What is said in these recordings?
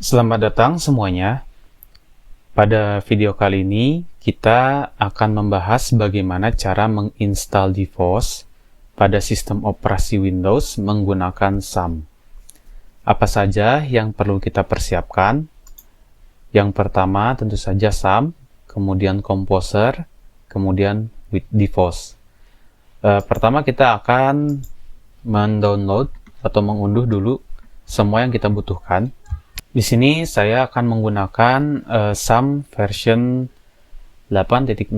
Selamat datang semuanya. Pada video kali ini, kita akan membahas bagaimana cara menginstal DeFoss pada sistem operasi Windows menggunakan SAM. Apa saja yang perlu kita persiapkan? Yang pertama tentu saja SAM, kemudian Composer, kemudian DeFoss. Pertama kita akan mendownload atau mengunduh dulu semua yang kita butuhkan. Di sini saya akan menggunakan SAM version 8.028.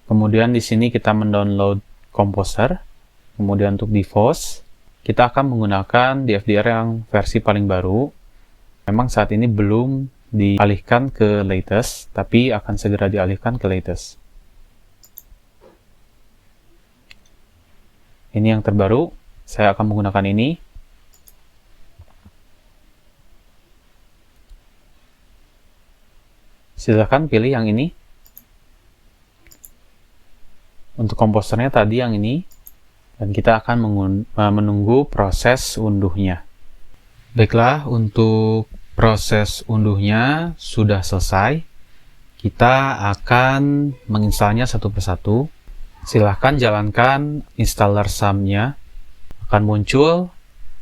Kemudian di sini kita mendownload Composer. Kemudian untuk DeFoss, kita akan menggunakan DFDR yang versi paling baru. Memang saat ini belum dialihkan ke latest, tapi akan segera dialihkan ke latest. Ini yang terbaru, saya akan menggunakan ini. Silakan pilih yang ini. Untuk komposernya tadi yang ini, dan kita akan menunggu proses unduhnya. Baiklah, untuk proses unduhnya sudah selesai. Kita akan menginstalnya satu persatu. Silahkan jalankan installer SAM-nya. Akan muncul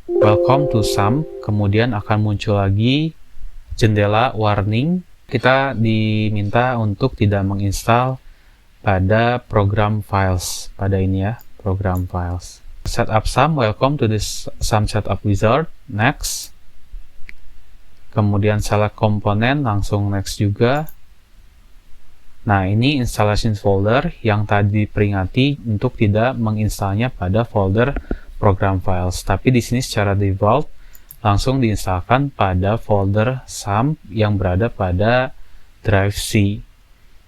Welcome to SAM, kemudian akan muncul lagi jendela warning. Kita diminta untuk tidak menginstal pada program files, pada ini ya, program files. Setup SAM, welcome to this SAM setup wizard, next. Kemudian select komponen, langsung next juga. Nah, ini installation folder yang tadi peringati untuk tidak menginstalnya pada folder program files. Tapi di sini secara default langsung diinstalkan pada folder SAM yang berada pada drive C.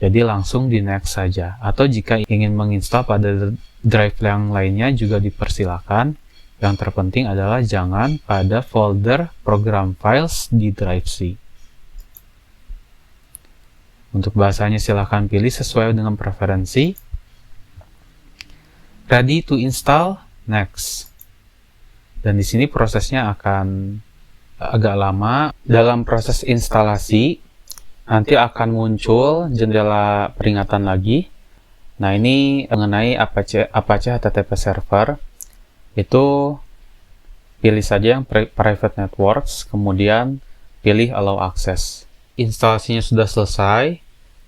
Jadi langsung di next saja. Atau jika ingin menginstal pada drive yang lainnya juga dipersilakan. Yang terpenting adalah jangan pada folder program files di drive C. Untuk bahasanya silahkan pilih sesuai dengan preferensi. Ready to install, next. Dan di sini prosesnya akan agak lama. Dalam proses instalasi, nanti akan muncul jendela peringatan lagi. Nah, ini mengenai Apache HTTP server. Itu pilih saja yang private networks, kemudian pilih allow access. Instalasinya sudah selesai.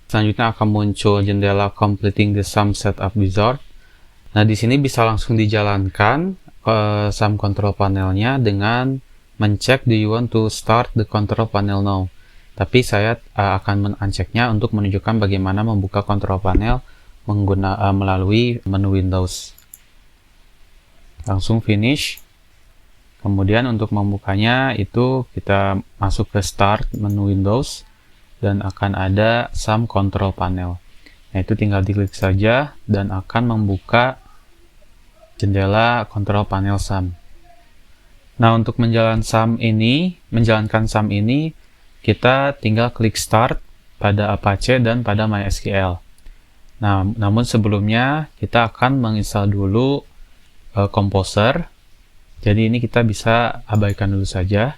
Selanjutnya akan muncul jendela completing the SAM setup wizard. Nah, di sini bisa langsung dijalankan SAM control panelnya dengan mencek do you want to start the control panel now. Tapi saya akan men-unchecknya untuk menunjukkan bagaimana membuka control panel melalui menu Windows. Langsung finish. Kemudian untuk membukanya itu kita masuk ke Start menu Windows dan akan ada SAM Control Panel. Nah, itu tinggal diklik saja dan akan membuka jendela Control Panel SAM. Nah, untuk menjalankan SAM ini kita tinggal klik Start pada Apache dan pada MySQL. Nah, namun sebelumnya kita akan menginstal dulu Composer. Jadi ini kita bisa abaikan dulu saja.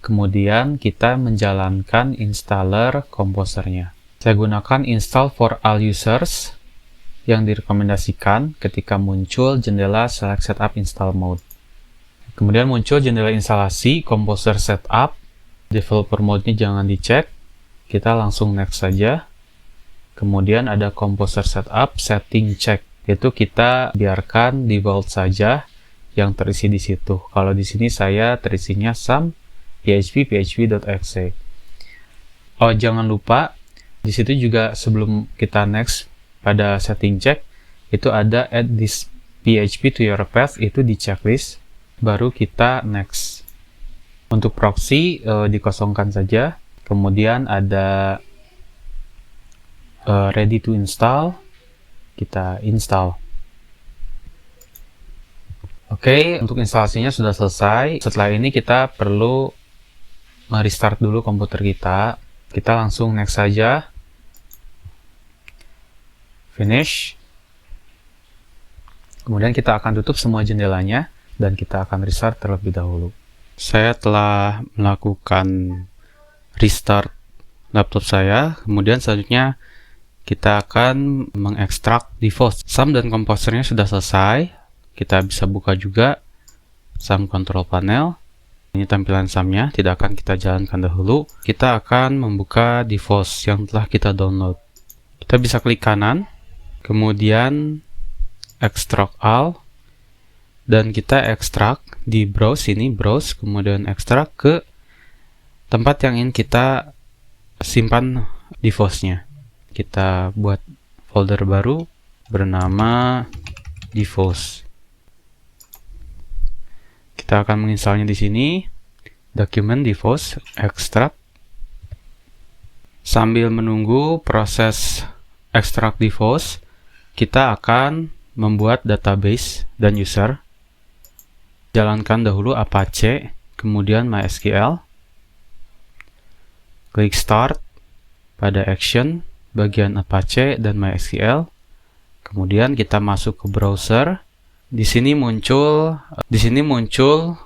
Kemudian kita menjalankan installer komposernya. Saya gunakan install for all users yang direkomendasikan ketika muncul jendela select setup install mode. Kemudian muncul jendela instalasi composer setup. Developer mode-nya jangan dicek. Kita langsung next saja. Kemudian ada composer setup setting check. Itu kita biarkan default saja yang terisi di situ. Kalau di sini saya terisinya SAM php.exe. Oh, jangan lupa di situ juga sebelum kita next pada setting check itu ada add this PHP to your path, itu di checklist, baru kita next. Untuk proxy dikosongkan saja. Kemudian ada ready to install, kita install. Oke, untuk instalasinya sudah selesai. Setelah ini kita perlu restart dulu komputer kita. Kita langsung next saja. Finish. Kemudian kita akan tutup semua jendelanya dan kita akan restart terlebih dahulu. Saya telah melakukan restart laptop saya. Kemudian selanjutnya kita akan mengekstrak default. Sum dan komposernya sudah selesai. Kita bisa buka juga sum control panel. Ini tampilan sumnya, tidak akan kita jalankan dahulu. Kita akan membuka default yang telah kita download. Kita bisa klik kanan, kemudian extract all, dan kita ekstrak di browse ini, browse, kemudian ekstrak ke tempat yang ingin kita simpan default-nya. Kita buat folder baru bernama default. Kita akan menginstalnya di sini, document default, extract. Sambil menunggu proses extract default, kita akan membuat database dan user. Jalankan dahulu Apache, kemudian MySQL. Klik start pada action, bagian Apache dan MySQL. Kemudian kita masuk ke browser. Di sini muncul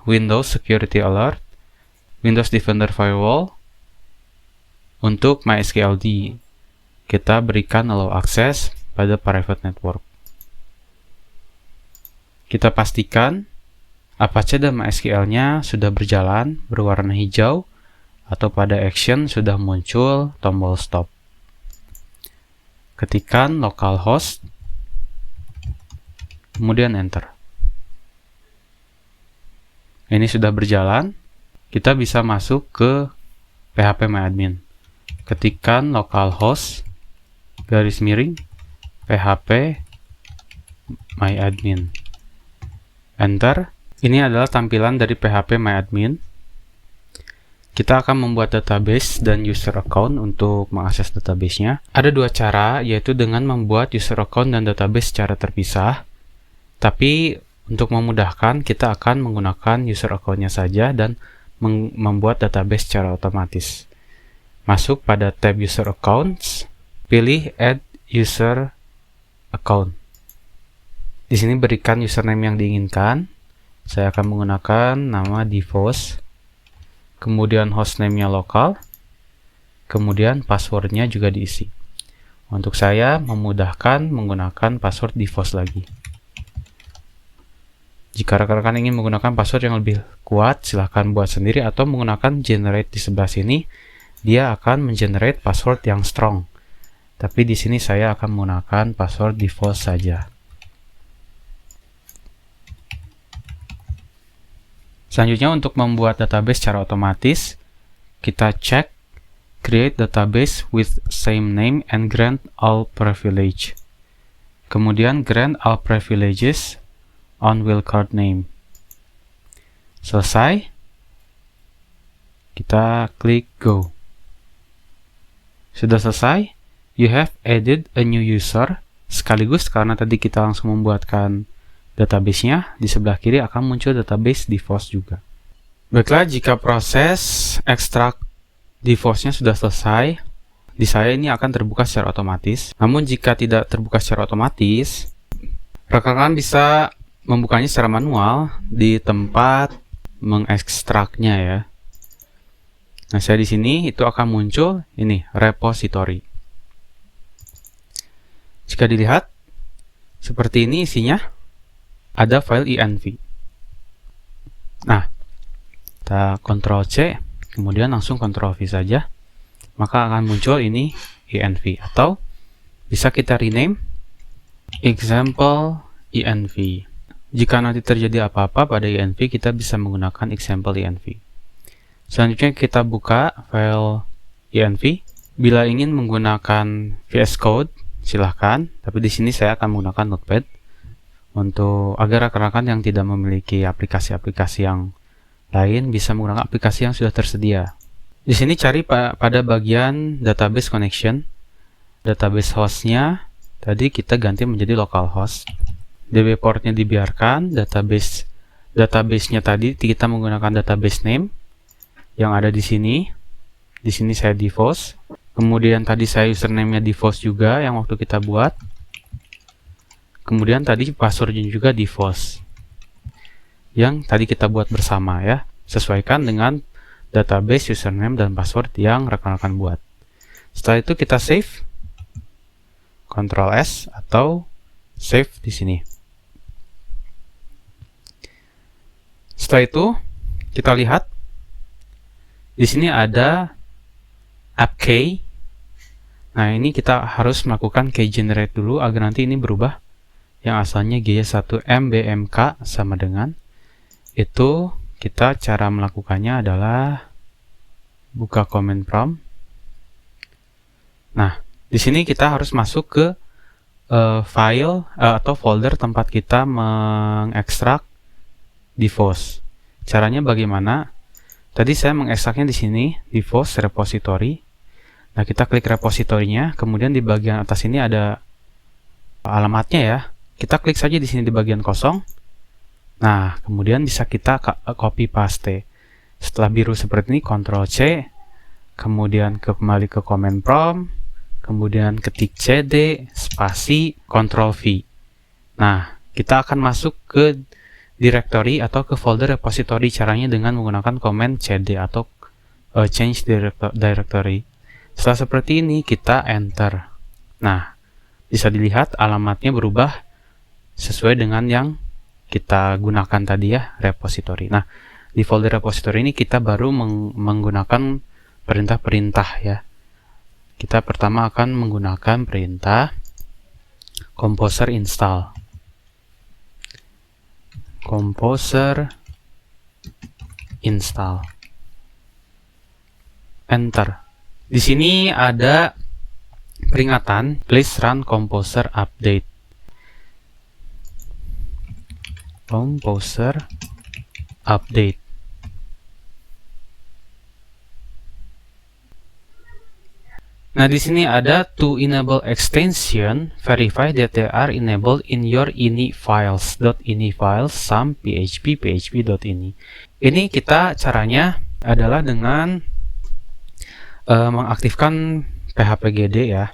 Windows Security Alert, Windows Defender Firewall. Untuk MySQLD, kita berikan allow access pada private network. Kita pastikan Apache dan MySQL-nya sudah berjalan berwarna hijau, atau pada action sudah muncul tombol stop. Ketikkan localhost, kemudian enter. Ini sudah berjalan. Kita bisa masuk ke phpMyAdmin. Ketikkan localhost /phpMyAdmin. Enter. Ini adalah tampilan dari phpMyAdmin. Kita akan membuat database dan user account untuk mengakses database-nya. Ada dua cara, yaitu dengan membuat user account dan database secara terpisah. Tapi untuk memudahkan, kita akan menggunakan user account-nya saja dan membuat database secara otomatis. Masuk pada tab user accounts, pilih add user account. Di sini berikan username yang diinginkan. Saya akan menggunakan nama default, kemudian hostname-nya lokal, kemudian password-nya juga diisi. Untuk saya memudahkan menggunakan password default lagi. Jika rekan-rekan ingin menggunakan password yang lebih kuat, silahkan buat sendiri atau menggunakan generate di sebelah sini. Dia akan mengenerate password yang strong. Tapi di sini saya akan menggunakan password default saja. Selanjutnya untuk membuat database secara otomatis, kita cek create database with same name and grant all privilege. Kemudian grant all privileges on wildcard name. Selesai. Kita klik go. Sudah selesai. You have added a new user. Sekaligus karena tadi kita langsung membuatkan database-nya, di sebelah kiri akan muncul database default juga. Baiklah, jika proses ekstrak default-nya sudah selesai, di saya ini akan terbuka secara otomatis. Namun jika tidak terbuka secara otomatis, rekan-rekan bisa membukanya secara manual di tempat mengekstraknya ya. Nah, saya di sini itu akan muncul ini repository. Jika dilihat seperti ini isinya, ada file env. Nah, kita Ctrl C, kemudian langsung Ctrl V saja, maka akan muncul ini env, atau bisa kita rename example env. Jika nanti terjadi apa-apa pada env, kita bisa menggunakan example env. Selanjutnya kita buka file env. Bila ingin menggunakan VS Code, silahkan. Tapi di sini saya akan menggunakan Notepad untuk agar rekan-rekan yang tidak memiliki aplikasi-aplikasi yang lain bisa menggunakan aplikasi yang sudah tersedia. Di sini cari pada bagian database connection. Database hostnya tadi kita ganti menjadi localhost. DB portnya dibiarkan, database-nya tadi kita menggunakan database name yang ada di sini. Di sini saya default. Kemudian tadi saya username-nya default juga yang waktu kita buat. Kemudian tadi passwordnya juga default yang tadi kita buat bersama ya. Sesuaikan dengan database username dan password yang rekan-rekan buat. Setelah itu kita save, Ctrl S atau save di sini. Setelah itu kita lihat di sini ada app key. Nah, ini kita harus melakukan key generate dulu agar nanti ini berubah. Yang asalnya G1MBMK sama dengan itu. Kita cara melakukannya adalah buka command prompt. Nah, di sini kita harus masuk ke file atau folder tempat kita mengekstrak default. Caranya bagaimana? Tadi saya mengekstraknya di sini, default repository. Nah, kita klik repositorinya, kemudian di bagian atas ini ada alamatnya ya. Kita klik saja di sini di bagian kosong. Nah, kemudian bisa kita copy paste. Setelah biru seperti ini, Ctrl C, kemudian kembali ke command prompt, kemudian ketik cd, spasi, Ctrl V. Nah, kita akan masuk ke directory atau ke folder repository. Caranya dengan menggunakan command cd atau change directory. Setelah seperti ini, kita enter. Nah, bisa dilihat alamatnya berubah sesuai dengan yang kita gunakan tadi ya, repository. Nah, di folder repository ini kita baru menggunakan perintah-perintah ya. Kita pertama akan menggunakan perintah composer install. Composer install. Enter. Di sini ada peringatan, please run composer update. Composer update. Nah, di sini ada to enable extension, verify that they are enabled in your ini files some php.ini. Ini kita caranya adalah dengan mengaktifkan phpgd ya.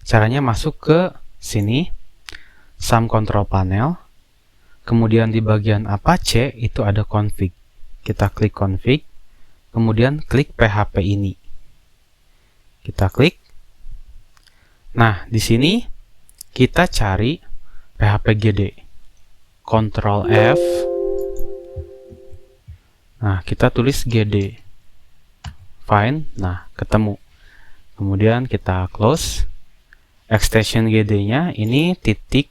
Caranya masuk ke sini, some control panel. Kemudian di bagian Apache itu ada config. Kita klik config, kemudian klik php ini. Kita klik. Nah, di sini kita cari phpgd. Ctrl F. Nah, kita tulis gd. Find. Nah, ketemu. Kemudian kita close. Extension gd-nya ini titik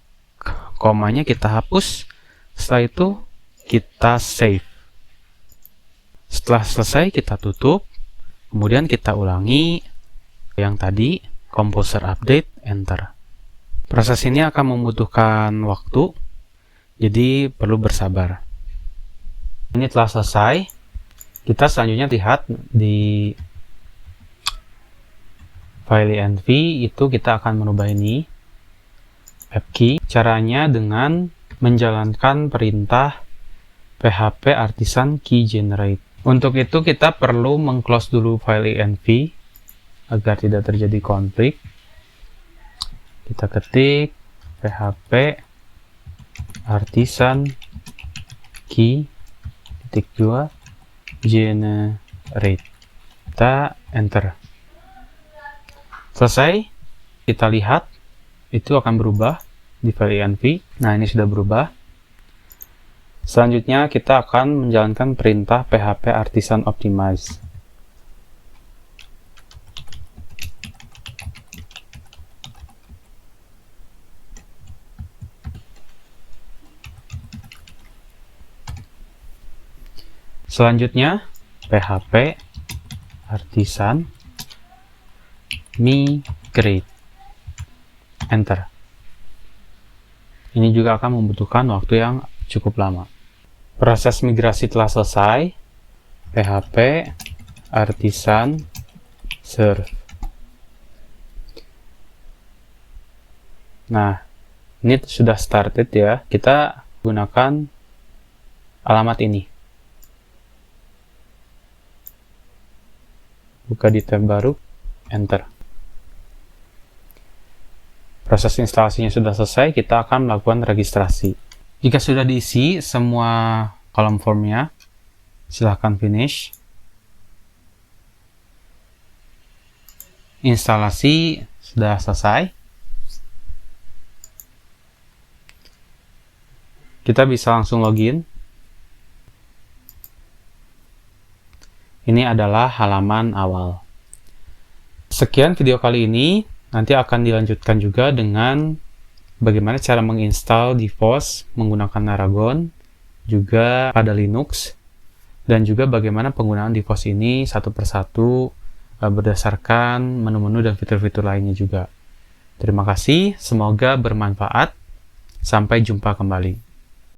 komanya kita hapus. Setelah itu kita save. Setelah selesai kita tutup. Kemudian kita ulangi yang tadi, composer update, enter. Proses ini akan membutuhkan waktu, jadi perlu bersabar. Ini telah selesai. Kita selanjutnya lihat di file env itu kita akan merubah ini app key. Caranya dengan menjalankan perintah php artisan key generate. Untuk itu kita perlu mengclose dulu file env agar tidak terjadi konflik. Kita ketik php artisan key -2 generate. Kita enter. Selesai. Kita lihat itu akan berubah di file env. Nah, ini sudah berubah. Selanjutnya kita akan menjalankan perintah php artisan optimize. Selanjutnya php artisan migrate. Enter. Ini juga akan membutuhkan waktu yang cukup lama. Proses migrasi telah selesai. php artisan serve. Nah, ini sudah started ya. Kita gunakan alamat ini. Buka di tab baru, enter. Proses instalasinya sudah selesai, kita akan melakukan registrasi. Jika sudah diisi semua kolom formnya, silahkan finish. Instalasi sudah selesai. Kita bisa langsung login. Ini adalah halaman awal. Sekian video kali ini. Nanti akan dilanjutkan juga dengan bagaimana cara menginstal DeFoss menggunakan Aragon, juga pada Linux, dan juga bagaimana penggunaan DeFoss ini satu persatu berdasarkan menu-menu dan fitur-fitur lainnya juga. Terima kasih, semoga bermanfaat. Sampai jumpa kembali.